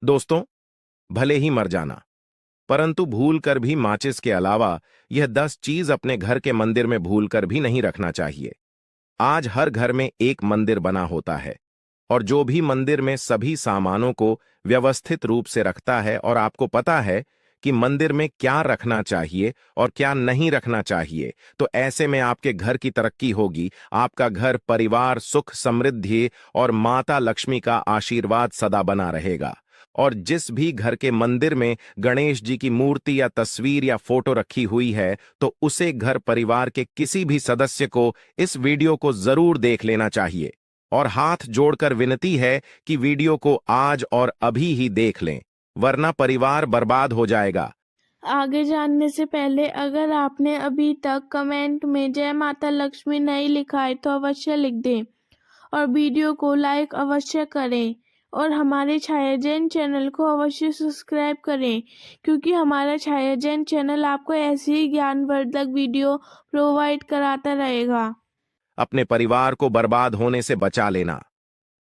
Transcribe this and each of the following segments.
दोस्तों, भले ही मर जाना, परंतु भूल कर भी माचिस के अलावा यह 10 चीज अपने घर के मंदिर में भूल कर भी नहीं रखना चाहिए। आज हर घर में एक मंदिर बना होता है, और जो भी मंदिर में सभी सामानों को व्यवस्थित रूप से रखता है और आपको पता है कि मंदिर में क्या रखना चाहिए और क्या नहीं रखना चाहिए, तो ऐसे में आपके घर की तरक्की होगी, आपका घर परिवार सुख समृद्धि और माता लक्ष्मी का आशीर्वाद सदा बना रहेगा। और जिस भी घर के मंदिर में गणेश जी की मूर्ति या तस्वीर या फोटो रखी हुई है, तो उसे घर परिवार के किसी भी सदस्य को इस वीडियो को जरूर देख लेना चाहिए। और हाथ जोड़कर विनती है कि वीडियो को आज और अभी ही देख लें, वरना परिवार बर्बाद हो जाएगा। आगे जानने से पहले अगर आपने अभी तक कमेंट में जय माता लक्ष्मी नहीं लिखा है तो अवश्य लिख दें और वीडियो को लाइक अवश्य करें और हमारे छाया जैन चैनल को अवश्य सब्सक्राइब करें, क्योंकि हमारा छाया जैन चैनल आपको ऐसी ही ज्ञानवर्धक वीडियो प्रोवाइड कराता रहेगा। अपने परिवार को बर्बाद होने से बचा लेना,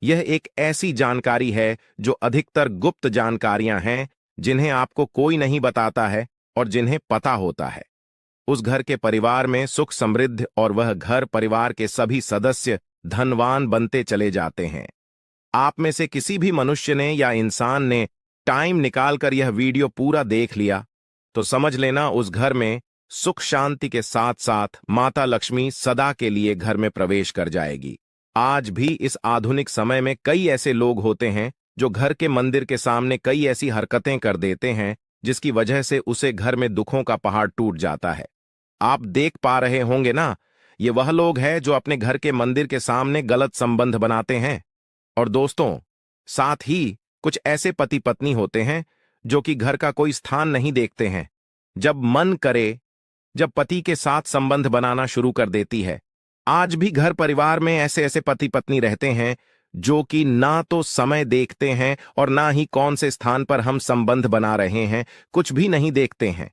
यह एक ऐसी जानकारी है जो अधिकतर गुप्त जानकारियां हैं जिन्हें आपको कोई नहीं बताता है और जिन्हें पता होता है। उस घर के परिवार में सुख समृद्धि और वह घर परिवार के सभी सदस्य धनवान बनते चले जाते हैं। आप में से किसी भी मनुष्य ने या इंसान ने टाइम निकालकर यह वीडियो पूरा देख लिया तो समझ लेना उस घर में सुख शांति के साथ साथ माता लक्ष्मी सदा के लिए घर में प्रवेश कर जाएगी। आज भी इस आधुनिक समय में कई ऐसे लोग होते हैं जो घर के मंदिर के सामने कई ऐसी हरकतें कर देते हैं जिसकी वजह से उसे घर में दुखों का पहाड़ टूट जाता है। आप देख पा रहे होंगे ना, ये वह लोग हैं जो अपने घर के मंदिर के सामने गलत संबंध बनाते हैं। और दोस्तों, साथ ही कुछ ऐसे पति पत्नी होते हैं जो कि घर का कोई स्थान नहीं देखते हैं। जब मन करे, जब पति के साथ संबंध बनाना शुरू कर देती है। आज भी घर परिवार में ऐसे ऐसे पति पत्नी रहते हैं जो कि ना तो समय देखते हैं और ना ही कौन से स्थान पर हम संबंध बना रहे हैं, कुछ भी नहीं देखते हैं।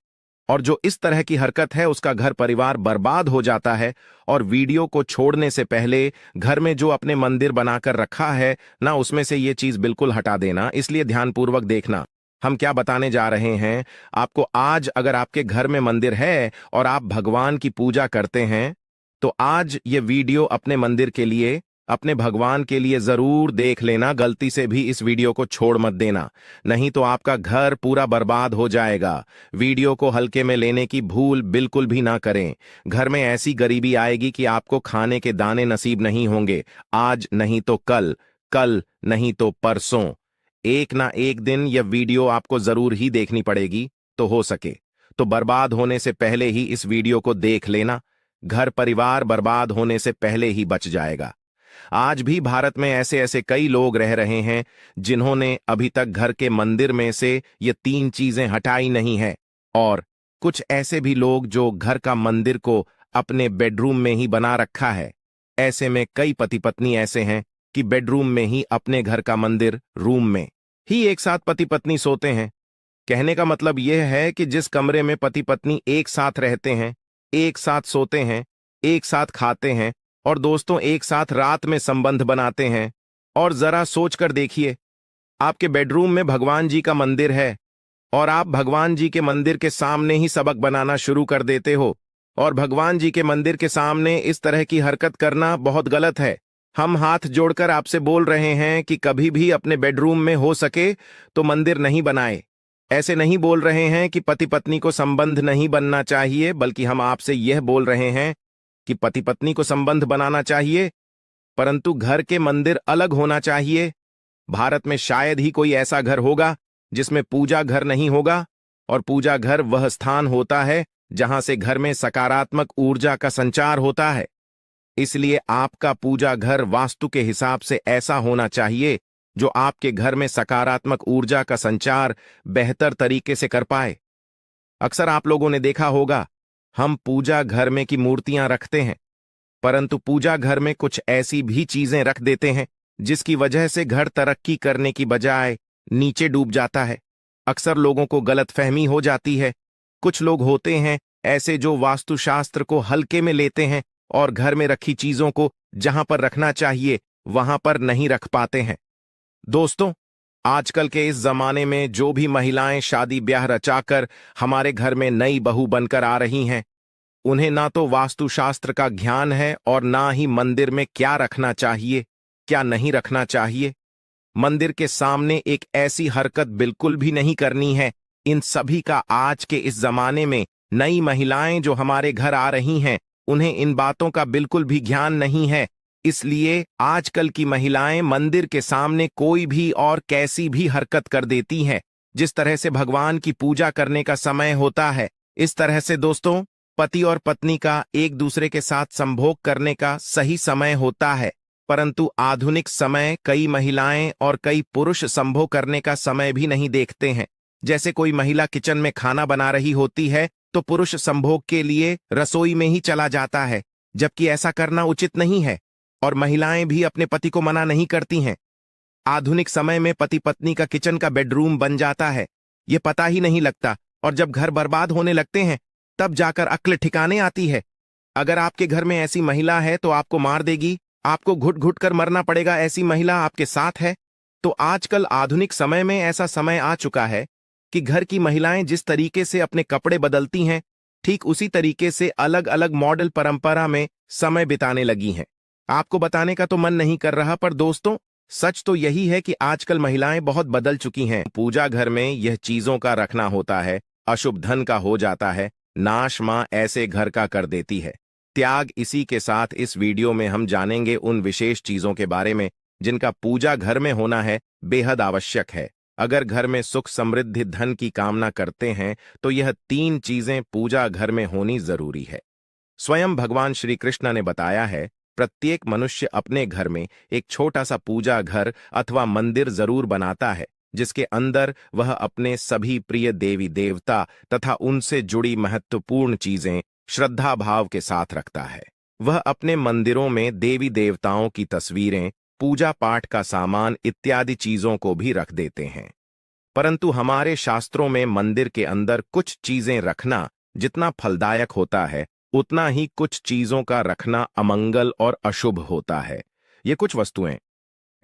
और जो इस तरह की हरकत है उसका घर परिवार बर्बाद हो जाता है। और वीडियो को छोड़ने से पहले घर में जो अपने मंदिर बनाकर रखा है ना, उसमें से ये चीज बिल्कुल हटा देना। इसलिए ध्यानपूर्वक देखना हम क्या बताने जा रहे हैं आपको। आज अगर आपके घर में मंदिर है और आप भगवान की पूजा करते हैं तो आज ये वीडियो अपने मंदिर के लिए, अपने भगवान के लिए जरूर देख लेना। गलती से भी इस वीडियो को छोड़ मत देना, नहीं तो आपका घर पूरा बर्बाद हो जाएगा। वीडियो को हल्के में लेने की भूल बिल्कुल भी ना करें। घर में ऐसी गरीबी आएगी कि आपको खाने के दाने नसीब नहीं होंगे। आज नहीं तो कल, कल नहीं तो परसों, एक ना एक दिन यह वीडियो आपको जरूर ही देखनी पड़ेगी। तो हो सके तो बर्बाद होने से पहले ही इस वीडियो को देख लेना। घर परिवार बर्बाद होने से पहले ही बच जाएगा। आज भी भारत में ऐसे ऐसे कई लोग रह रहे हैं जिन्होंने अभी तक घर के मंदिर में से ये 3 चीजें हटाई नहीं है। और कुछ ऐसे भी लोग जो घर का मंदिर को अपने बेडरूम में ही बना रखा है। ऐसे में कई पति पत्नी ऐसे हैं कि बेडरूम में ही अपने घर का मंदिर, रूम में ही एक साथ पति पत्नी सोते हैं। कहने का मतलब यह है कि जिस कमरे में पति पत्नी एक साथ रहते हैं, एक साथ सोते हैं, एक साथ खाते हैं और दोस्तों एक साथ रात में संबंध बनाते हैं। और जरा सोचकर देखिए, आपके बेडरूम में भगवान जी का मंदिर है और आप भगवान जी के मंदिर के सामने ही सबक बनाना शुरू कर देते हो। और भगवान जी के मंदिर के सामने इस तरह की हरकत करना बहुत गलत है। हम हाथ जोड़कर आपसे बोल रहे हैं कि कभी भी अपने बेडरूम में हो सके तो मंदिर नहीं बनाए। ऐसे नहीं बोल रहे हैं कि पति पत्नी को संबंध नहीं बनना चाहिए, बल्कि हम आपसे यह बोल रहे हैं कि पति पत्नी को संबंध बनाना चाहिए, परंतु घर के मंदिर अलग होना चाहिए। भारत में शायद ही कोई ऐसा घर होगा जिसमें पूजा घर नहीं होगा। और पूजा घर वह स्थान होता है जहां से घर में सकारात्मक ऊर्जा का संचार होता है। इसलिए आपका पूजा घर वास्तु के हिसाब से ऐसा होना चाहिए जो आपके घर में सकारात्मक ऊर्जा का संचार बेहतर तरीके से कर पाए। अक्सर आप लोगों ने देखा होगा, हम पूजा घर में की मूर्तियां रखते हैं, परंतु पूजा घर में कुछ ऐसी भी चीजें रख देते हैं जिसकी वजह से घर तरक्की करने की बजाय नीचे डूब जाता है। अक्सर लोगों को गलतफहमी हो जाती है। कुछ लोग होते हैं ऐसे जो वास्तुशास्त्र को हल्के में लेते हैं और घर में रखी चीजों को जहां पर रखना चाहिए वहां पर नहीं रख पाते हैं। दोस्तों, आजकल के इस जमाने में जो भी महिलाएं शादी ब्याह रचाकर हमारे घर में नई बहू बनकर आ रही हैं, उन्हें ना तो वास्तुशास्त्र का ज्ञान है और ना ही मंदिर में क्या रखना चाहिए, क्या नहीं रखना चाहिए। मंदिर के सामने एक ऐसी हरकत बिल्कुल भी नहीं करनी है। इन सभी का आज के इस जमाने में नई महिलाएं जो हमारे घर आ रही हैं, उन्हें इन बातों का बिल्कुल भी ज्ञान नहीं है। इसलिए आजकल की महिलाएं मंदिर के सामने कोई भी और कैसी भी हरकत कर देती हैं। जिस तरह से भगवान की पूजा करने का समय होता है, इस तरह से दोस्तों पति और पत्नी का एक दूसरे के साथ संभोग करने का सही समय होता है। परंतु आधुनिक समय कई महिलाएं और कई पुरुष संभोग करने का समय भी नहीं देखते हैं। जैसे कोई महिला किचन में खाना बना रही होती है तो पुरुष संभोग के लिए रसोई में ही चला जाता है, जबकि ऐसा करना उचित नहीं है और महिलाएं भी अपने पति को मना नहीं करती हैं। आधुनिक समय में पति पत्नी का किचन का बेडरूम बन जाता है, ये पता ही नहीं लगता, और जब घर बर्बाद होने लगते हैं तब जाकर अक्ल ठिकाने आती है। अगर आपके घर में ऐसी महिला है तो आपको मार देगी, आपको घुट घुट कर मरना पड़ेगा। ऐसी महिला आपके साथ है तो आजकल आधुनिक समय में ऐसा समय आ चुका है कि घर की महिलाएं जिस तरीके से अपने कपड़े बदलती हैं, ठीक उसी तरीके से अलग अलग मॉडल परंपरा में समय बिताने लगी हैं। आपको बताने का तो मन नहीं कर रहा, पर दोस्तों सच तो यही है कि आजकल महिलाएं बहुत बदल चुकी हैं। पूजा घर में यह चीजों का रखना होता है, अशुभ धन का हो जाता है, नाश मां ऐसे घर का कर देती है। त्याग। इसी के साथ इस वीडियो में हम जानेंगे उन विशेष चीजों के बारे में जिनका पूजा घर में होना है बेहद आवश्यक है। अगर घर में सुख समृद्धि धन की कामना करते हैं तो यह 3 चीजें पूजा घर में होनी जरूरी है। स्वयं भगवान श्री कृष्ण ने बताया है, प्रत्येक मनुष्य अपने घर में एक छोटा सा पूजा घर अथवा मंदिर जरूर बनाता है, जिसके अंदर वह अपने सभी प्रिय देवी देवता तथा उनसे जुड़ी महत्वपूर्ण चीजें श्रद्धा भाव के साथ रखता है। वह अपने मंदिरों में देवी देवताओं की तस्वीरें, पूजा पाठ का सामान इत्यादि चीजों को भी रख देते हैं। परंतु हमारे शास्त्रों में मंदिर के अंदर कुछ चीजें रखना जितना फलदायक होता है, उतना ही कुछ चीजों का रखना अमंगल और अशुभ होता है। ये कुछ वस्तुएं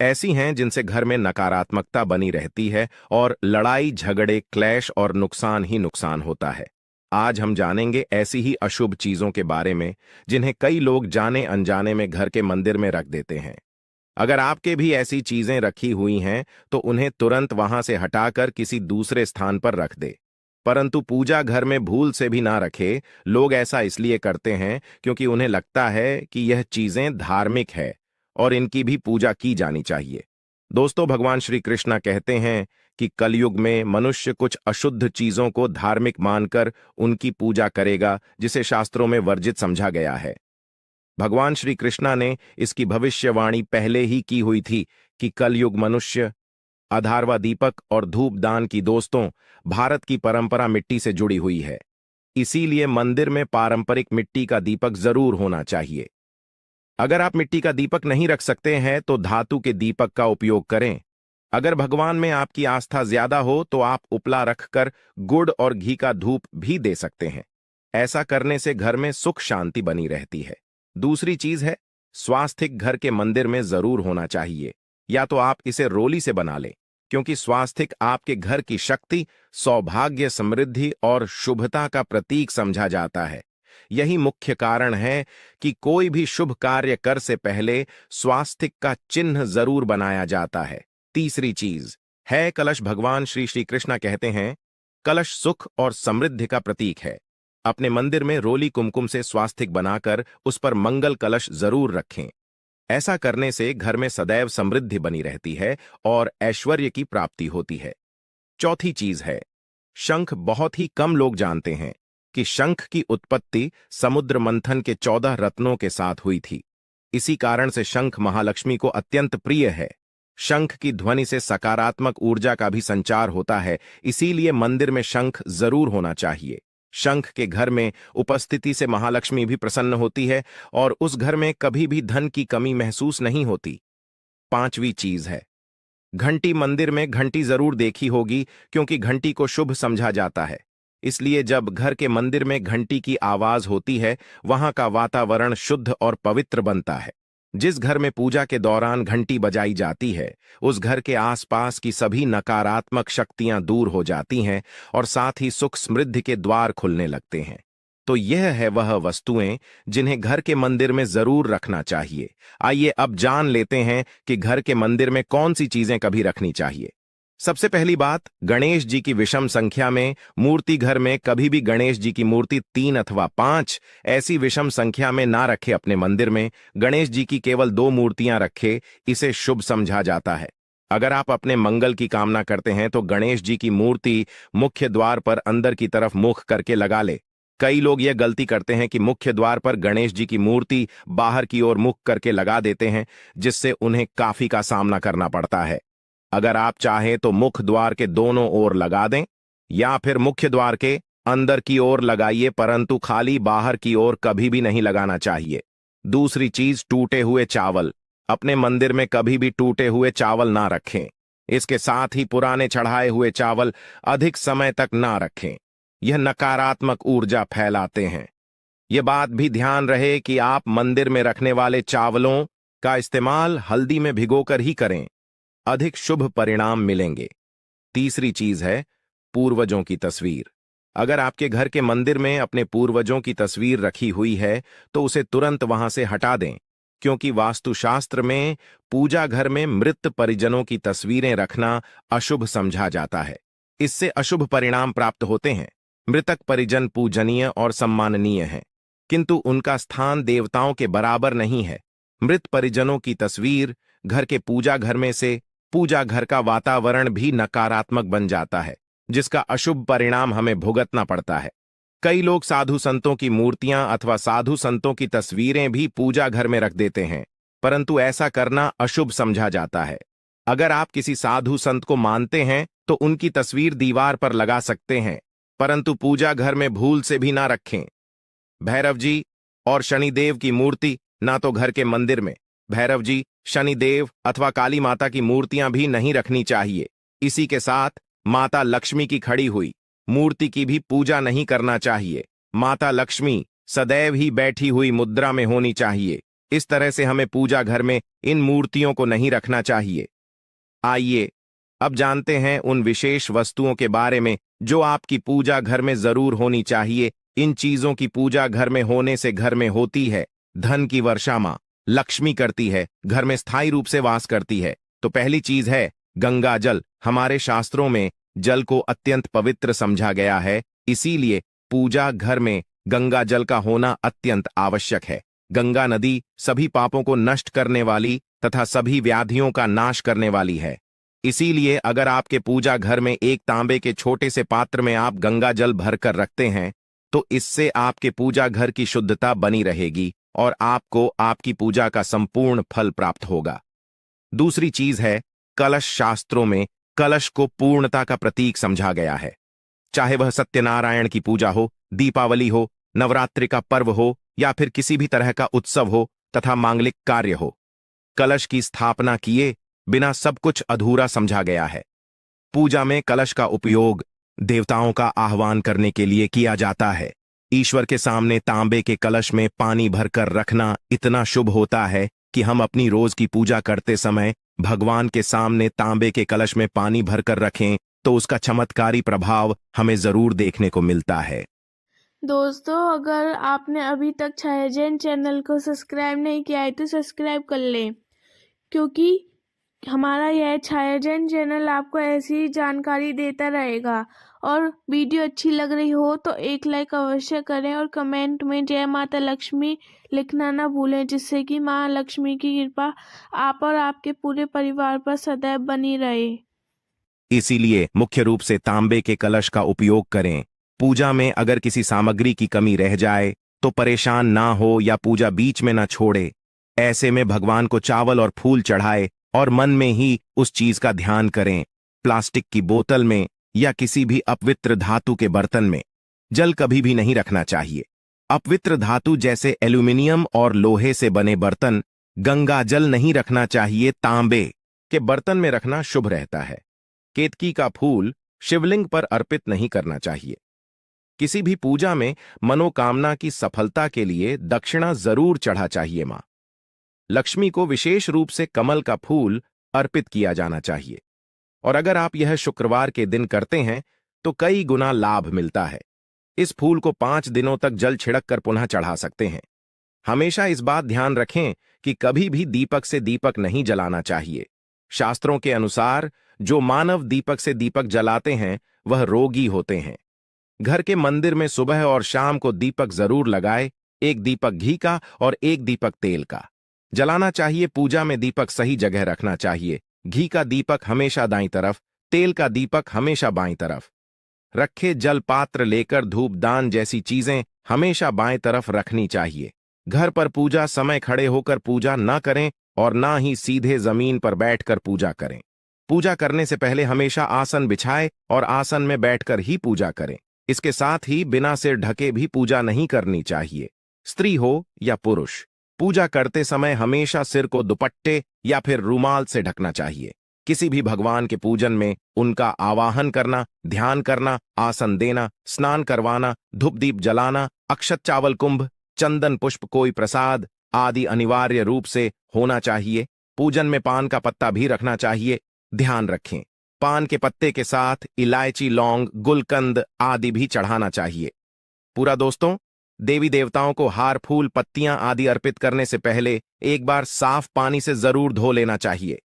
ऐसी हैं जिनसे घर में नकारात्मकता बनी रहती है और लड़ाई झगड़े क्लेश और नुकसान ही नुकसान होता है। आज हम जानेंगे ऐसी ही अशुभ चीजों के बारे में जिन्हें कई लोग जाने अनजाने में घर के मंदिर में रख देते हैं। अगर आपके भी ऐसी चीजें रखी हुई हैं तो उन्हें तुरंत वहां से हटाकर किसी दूसरे स्थान पर रख दे। परंतु पूजा घर में भूल से भी ना रखे। लोग ऐसा इसलिए करते हैं क्योंकि उन्हें लगता है कि यह चीजें धार्मिक है और इनकी भी पूजा की जानी चाहिए। दोस्तों, भगवान श्री कृष्ण कहते हैं कि कलयुग में मनुष्य कुछ अशुद्ध चीजों को धार्मिक मानकर उनकी पूजा करेगा, जिसे शास्त्रों में वर्जित समझा गया है। भगवान श्री कृष्ण ने इसकी भविष्यवाणी पहले ही की हुई थी कि कलयुग मनुष्य अधारवा दीपक और धूप दान की। दोस्तों, भारत की परंपरा मिट्टी से जुड़ी हुई है, इसीलिए मंदिर में पारंपरिक मिट्टी का दीपक जरूर होना चाहिए। अगर आप मिट्टी का दीपक नहीं रख सकते हैं तो धातु के दीपक का उपयोग करें। अगर भगवान में आपकी आस्था ज्यादा हो तो आप उपला रखकर गुड़ और घी का धूप भी दे सकते हैं। ऐसा करने से घर में सुख शांति बनी रहती है। दूसरी चीज है, स्वास्तिक घर के मंदिर में जरूर होना चाहिए। या तो आप इसे रोली से बना लें, क्योंकि स्वास्तिक आपके घर की शक्ति, सौभाग्य, समृद्धि और शुभता का प्रतीक समझा जाता है। यही मुख्य कारण है कि कोई भी शुभ कार्य कर से पहले स्वास्तिक का चिन्ह जरूर बनाया जाता है। तीसरी चीज है कलश। भगवान श्री श्री कृष्ण कहते हैं, कलश सुख और समृद्धि का प्रतीक है। अपने मंदिर में रोली कुमकुम से स्वास्तिक बनाकर उस पर मंगल कलश जरूर रखें। ऐसा करने से घर में सदैव समृद्धि बनी रहती है और ऐश्वर्य की प्राप्ति होती है। चौथी चीज है शंख। बहुत ही कम लोग जानते हैं कि शंख की उत्पत्ति समुद्र मंथन के 14 रत्नों के साथ हुई थी। इसी कारण से शंख महालक्ष्मी को अत्यंत प्रिय है। शंख की ध्वनि से सकारात्मक ऊर्जा का भी संचार होता है, इसीलिए मंदिर में शंख जरूर होना चाहिए। शंख के घर में उपस्थिति से महालक्ष्मी भी प्रसन्न होती है और उस घर में कभी भी धन की कमी महसूस नहीं होती। पांचवी चीज है घंटी। मंदिर में घंटी जरूर देखी होगी, क्योंकि घंटी को शुभ समझा जाता है। इसलिए जब घर के मंदिर में घंटी की आवाज होती है, वहां का वातावरण शुद्ध और पवित्र बनता है। जिस घर में पूजा के दौरान घंटी बजाई जाती है, उस घर के आसपास की सभी नकारात्मक शक्तियां दूर हो जाती हैं और साथ ही सुख समृद्धि के द्वार खुलने लगते हैं। तो यह है वह वस्तुएं जिन्हें घर के मंदिर में जरूर रखना चाहिए। आइए अब जान लेते हैं कि घर के मंदिर में कौन सी चीजें कभी रखनी चाहिए। सबसे पहली बात, गणेश जी की विषम संख्या में मूर्ति घर में कभी भी गणेश जी की मूर्ति 3 अथवा 5 ऐसी विषम संख्या में ना रखे। अपने मंदिर में गणेश जी की केवल 2 मूर्तियां रखे, इसे शुभ समझा जाता है। अगर आप अपने मंगल की कामना करते हैं तो गणेश जी की मूर्ति मुख्य द्वार पर अंदर की तरफ मुख करके लगा ले। कई लोग यह गलती करते हैं कि मुख्य द्वार पर गणेश जी की मूर्ति बाहर की ओर मुख करके लगा देते हैं, जिससे उन्हें काफी का सामना करना पड़ता है। अगर आप चाहें तो मुख्य द्वार के दोनों ओर लगा दें या फिर मुख्य द्वार के अंदर की ओर लगाइए, परंतु खाली बाहर की ओर कभी भी नहीं लगाना चाहिए। दूसरी चीज, टूटे हुए चावल। अपने मंदिर में कभी भी टूटे हुए चावल ना रखें। इसके साथ ही पुराने चढ़ाए हुए चावल अधिक समय तक ना रखें, यह नकारात्मक ऊर्जा फैलाते हैं। यह बात भी ध्यान रहे कि आप मंदिर में रखने वाले चावलों का इस्तेमाल हल्दी में भिगोकर ही करें, अधिक शुभ परिणाम मिलेंगे। तीसरी चीज है पूर्वजों की तस्वीर। अगर आपके घर के मंदिर में अपने पूर्वजों की तस्वीर रखी हुई है तो उसे तुरंत वहां से हटा दें, क्योंकि वास्तुशास्त्र में पूजा घर में मृत परिजनों की तस्वीरें रखना अशुभ समझा जाता है। इससे अशुभ परिणाम प्राप्त होते हैं। मृतक परिजन पूजनीय और सम्माननीय हैं, किंतु उनका स्थान देवताओं के बराबर नहीं है। मृत परिजनों की तस्वीर घर के पूजा घर में से पूजा घर का वातावरण भी नकारात्मक बन जाता है, जिसका अशुभ परिणाम हमें भुगतना पड़ता है। कई लोग साधु संतों की मूर्तियां अथवा साधु संतों की तस्वीरें भी पूजा घर में रख देते हैं, परंतु ऐसा करना अशुभ समझा जाता है। अगर आप किसी साधु संत को मानते हैं तो उनकी तस्वीर दीवार पर लगा सकते हैं, परंतु पूजा घर में भूल से भी ना रखें। भैरव जी और शनिदेव की मूर्ति ना तो घर के मंदिर में भैरव जी, शनिदेव अथवा काली माता की मूर्तियां भी नहीं रखनी चाहिए। इसी के साथ माता लक्ष्मी की खड़ी हुई मूर्ति की भी पूजा नहीं करना चाहिए। माता लक्ष्मी सदैव ही बैठी हुई मुद्रा में होनी चाहिए। इस तरह से हमें पूजा घर में इन मूर्तियों को नहीं रखना चाहिए। आइए अब जानते हैं उन विशेष वस्तुओं के बारे में जो आपकी पूजा घर में जरूर होनी चाहिए। इन चीजों की पूजा घर में होने से घर में होती है धन की वर्षा। मां लक्ष्मी करती है, घर में स्थायी रूप से वास करती है। तो पहली चीज है गंगा जल। हमारे शास्त्रों में जल को अत्यंत पवित्र समझा गया है, इसीलिए पूजा घर में गंगा जल का होना अत्यंत आवश्यक है। गंगा नदी सभी पापों को नष्ट करने वाली तथा सभी व्याधियों का नाश करने वाली है। इसीलिए अगर आपके पूजा घर में एक तांबे के छोटे से पात्र में आप गंगा जल भरकर रखते हैं तो इससे आपके पूजा घर की शुद्धता बनी रहेगी और आपको आपकी पूजा का संपूर्ण फल प्राप्त होगा। दूसरी चीज है कलश। शास्त्रों में कलश को पूर्णता का प्रतीक समझा गया है। चाहे वह सत्यनारायण की पूजा हो, दीपावली हो, नवरात्रि का पर्व हो या फिर किसी भी तरह का उत्सव हो तथा मांगलिक कार्य हो, कलश की स्थापना किए बिना सब कुछ अधूरा समझा गया है। पूजा में कलश का उपयोग देवताओं का आह्वान करने के लिए किया जाता है। ईश्वर के सामने तांबे के कलश में पानी भरकर रखना इतना शुभ होता है कि हम अपनी रोज की पूजा करते समय भगवान के सामने तांबे के कलश में पानी भरकर रखें तो उसका चमत्कारी प्रभाव हमें जरूर देखने को मिलता है। दोस्तों, अगर आपने अभी तक छाया जैन चैनल को सब्सक्राइब नहीं किया है तो सब्सक्राइब कर लें, क्योंकि हमारा यह छाया जैन चैनल आपको ऐसी जानकारी देता रहेगा। और वीडियो अच्छी लग रही हो तो एक लाइक अवश्य करें और कमेंट में जय माता लक्ष्मी लिखना ना भूलें, जिससे कि माँ लक्ष्मी की कृपा आप और आपके पूरे परिवार पर सदैव बनी रहे। इसीलिए मुख्य रूप से तांबे के कलश का उपयोग करें। पूजा में अगर किसी सामग्री की कमी रह जाए तो परेशान ना हो या पूजा बीच में ना छोड़े। ऐसे में भगवान को चावल और फूल चढ़ाए और मन में ही उस चीज का ध्यान करें। प्लास्टिक की बोतल में या किसी भी अपवित्र धातु के बर्तन में जल कभी भी नहीं रखना चाहिए। अपवित्र धातु जैसे एल्यूमिनियम और लोहे से बने बर्तन गंगा जल नहीं रखना चाहिए। तांबे के बर्तन में रखना शुभ रहता है। केतकी का फूल शिवलिंग पर अर्पित नहीं करना चाहिए। किसी भी पूजा में मनोकामना की सफलता के लिए दक्षिणा जरूर चढ़ा चाहिए। मां लक्ष्मी को विशेष रूप से कमल का फूल अर्पित किया जाना चाहिए। और अगर आप यह शुक्रवार के दिन करते हैं तो कई गुना लाभ मिलता है। इस फूल को 5 दिनों तक जल छिड़क कर पुनः चढ़ा सकते हैं। हमेशा इस बात ध्यान रखें कि कभी भी दीपक से दीपक नहीं जलाना चाहिए। शास्त्रों के अनुसार जो मानव दीपक से दीपक जलाते हैं वह रोगी होते हैं। घर के मंदिर में सुबह और शाम को दीपक जरूर लगाए, एक दीपक घी का और एक दीपक तेल का जलाना चाहिए। पूजा में दीपक सही जगह रखना चाहिए। घी का दीपक हमेशा दाईं तरफ, तेल का दीपक हमेशा बाईं तरफ रखे। जल पात्र लेकर धूपदान जैसी चीजें हमेशा बाएं तरफ रखनी चाहिए। घर पर पूजा समय खड़े होकर पूजा न करें और ना ही सीधे जमीन पर बैठकर पूजा करें। पूजा करने से पहले हमेशा आसन बिछाए और आसन में बैठकर ही पूजा करें। इसके साथ ही बिना सिर ढके भी पूजा नहीं करनी चाहिए। स्त्री हो या पुरुष, पूजा करते समय हमेशा सिर को दुपट्टे या फिर रूमाल से ढकना चाहिए। किसी भी भगवान के पूजन में उनका आवाहन करना, ध्यान करना, आसन देना, स्नान करवाना, धूप दीप जलाना, अक्षत चावल कुंभ, चंदन पुष्प कोई प्रसाद आदि अनिवार्य रूप से होना चाहिए। पूजन में पान का पत्ता भी रखना चाहिए। ध्यान रखें, पान के पत्ते के साथ इलायची, लौंग, गुलकंद आदि भी चढ़ाना चाहिए। पूरा दोस्तों, देवी देवताओं को हार, फूल, पत्तियां आदि अर्पित करने से पहले एक बार साफ पानी से जरूर धो लेना चाहिए।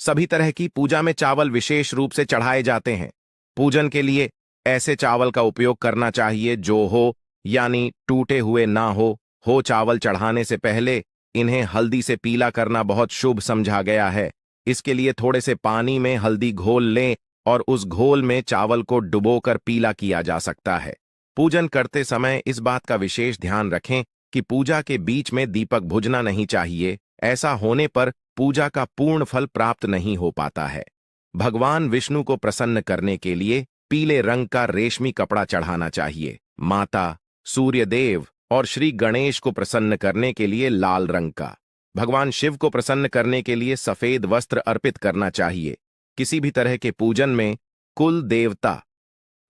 सभी तरह की पूजा में चावल विशेष रूप से चढ़ाए जाते हैं। पूजन के लिए ऐसे चावल का उपयोग करना चाहिए जो हो, यानी टूटे हुए ना हो। चावल चढ़ाने से पहले इन्हें हल्दी से पीला करना बहुत शुभ समझा गया है। इसके लिए थोड़े से पानी में हल्दी घोल लें और उस घोल में चावल को डुबोकर पीला किया जा सकता है। पूजन करते समय इस बात का विशेष ध्यान रखें कि पूजा के बीच में दीपक बुझना नहीं चाहिए। ऐसा होने पर पूजा का पूर्ण फल प्राप्त नहीं हो पाता है। भगवान विष्णु को प्रसन्न करने के लिए पीले रंग का रेशमी कपड़ा चढ़ाना चाहिए। माता, सूर्य देव और श्री गणेश को प्रसन्न करने के लिए लाल रंग का। भगवान शिव को प्रसन्न करने के लिए सफेद वस्त्र अर्पित करना चाहिए। किसी भी तरह के पूजन में कुल देवता,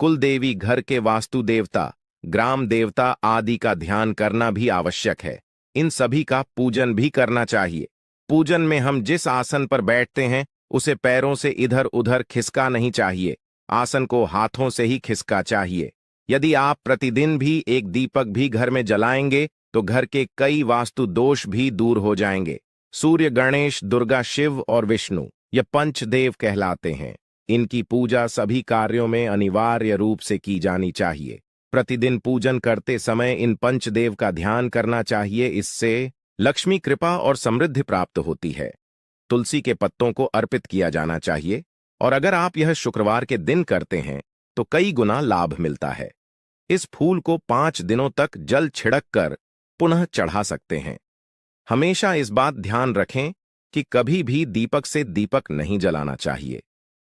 कुल देवी, घर के वास्तु देवता, ग्राम देवता आदि का ध्यान करना भी आवश्यक है। इन सभी का पूजन भी करना चाहिए। पूजन में हम जिस आसन पर बैठते हैं उसे पैरों से इधर उधर खिसका नहीं चाहिए। आसन को हाथों से ही खिसका चाहिए। यदि आप प्रतिदिन भी एक दीपक भी घर में जलाएंगे तो घर के कई वास्तु दोष भी दूर हो जाएंगे। सूर्य, गणेश, दुर्गा, शिव और विष्णु ये पंचदेव कहलाते हैं। इनकी पूजा सभी कार्यों में अनिवार्य रूप से की जानी चाहिए। प्रतिदिन पूजन करते समय इन पंचदेव का ध्यान करना चाहिए। इससे लक्ष्मी कृपा और समृद्धि प्राप्त होती है। तुलसी के पत्तों को अर्पित किया जाना चाहिए और अगर आप यह शुक्रवार के दिन करते हैं तो कई गुना लाभ मिलता है। इस फूल को 5 दिनों तक जल छिड़क कर पुनः चढ़ा सकते हैं। हमेशा इस बात ध्यान रखें कि कभी भी दीपक से दीपक नहीं जलाना चाहिए।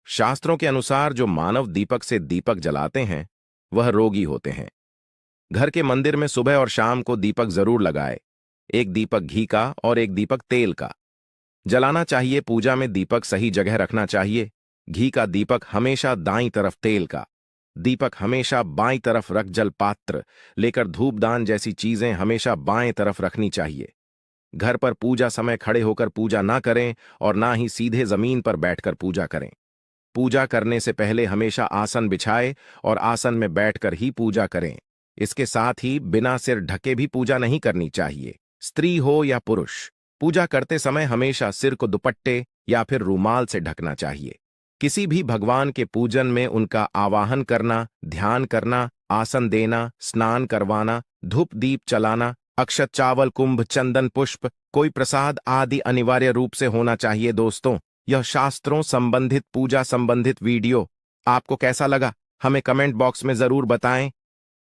शास्त्रों के अनुसार जो मानव दीपक से दीपक जलाते हैं वह रोगी होते हैं। घर के मंदिर में सुबह और शाम को दीपक जरूर लगाए, एक दीपक घी का और एक दीपक तेल का जलाना चाहिए। पूजा में दीपक सही जगह रखना चाहिए। घी का दीपक हमेशा दाईं तरफ, तेल का दीपक हमेशा बाईं तरफ रख। जल पात्र लेकर धूपदान जैसी चीजें हमेशा बाएं तरफ रखनी चाहिए। घर पर पूजा समय खड़े होकर पूजा ना करें और ना ही सीधे जमीन पर बैठकर पूजा करें। पूजा करने से पहले हमेशा आसन बिछाए और आसन में बैठकर ही पूजा करें। इसके साथ ही बिना सिर ढके भी पूजा नहीं करनी चाहिए। स्त्री हो या पुरुष, पूजा करते समय हमेशा सिर को दुपट्टे या फिर रूमाल से ढकना चाहिए। किसी भी भगवान के पूजन में उनका आवाहन करना, ध्यान करना, आसन देना, स्नान करवाना, धूप दीप चलाना, अक्षत चावल कुंभ, चंदन पुष्प कोई प्रसाद आदि अनिवार्य रूप से होना चाहिए। दोस्तों, यह शास्त्रों संबंधित पूजा संबंधित वीडियो आपको कैसा लगा हमें कमेंट बॉक्स में जरूर बताएं।